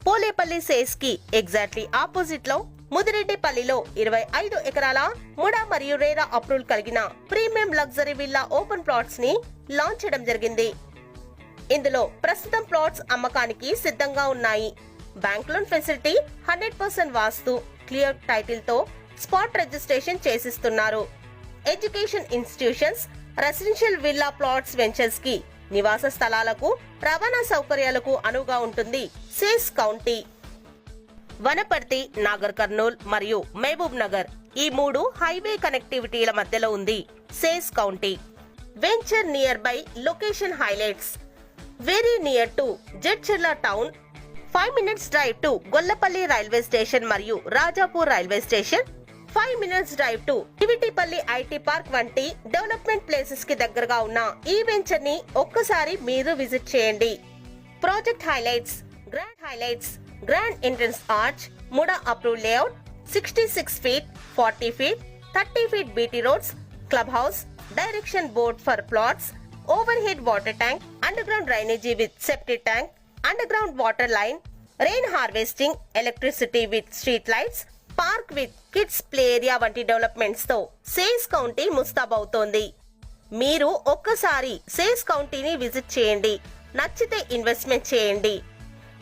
Polepally SEZ కి exactly opposite లో ముదిరెడ్డిపల్లిలో 25 ఎకరాల ముడా మరియు రేరా అప్రూవల్ కలిగిన premium luxury villa open plots ని లాంచ్ చేయడం జరిగింది. ఇందులో ప్రస్తుతం ప్లాట్స్ అమ్మకానికి సిద్ధంగా ఉన్నాయి. Bank loan facility, 100% vastu, clear title తో స్పాట్ రిజిస్ట్రేషన్ చేసిస్తున్నారు. Education institutions, residential villa plots ventures కి, నివాస స్థలాలకు, రవాణా సౌకర్యాలకు అనువుగా ఉంటుంది సేస్ కౌంటీ. వనపర్తి, నాగర్ కర్నూల్ మరియు మహబూబ్ నగర్ ఈ 3 హైవే కనెక్టివిటీల మధ్యలో ఉంది SEZ county. Venture near by location highlights: very near to Jadcherla town, 5 minutes drive to Gollapalli railway station మరియు Rajapur railway station, 5 minutes drive to Tivitipalli IT park వంటి డెవలప్మెంట్ ప్లేసెస్ కి దగ్గరగా ఉన్న ఈ వెంచర్ ని ఒక్కసారి మీరు విజిట్ చేయండి. Project highlights: grand entrance arch, MUDA approve layout, 66 feet, 40 feet, 30 feet BT roads, club house, direction board for plots, over head water tank, under ground drainage with septic tank, under ground water line, rain harvesting, electricity with street lights, park with kids play area వంటి developments తో says county ముస్తాబవుతోంది. మీరు ఒక్కసారి says కౌంటీని visit చేయండి. నచ్చితే investment చేయండి.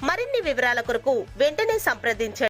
మరిన్ని వివరాల కొరకు వెంటనే సంప్రదించండి.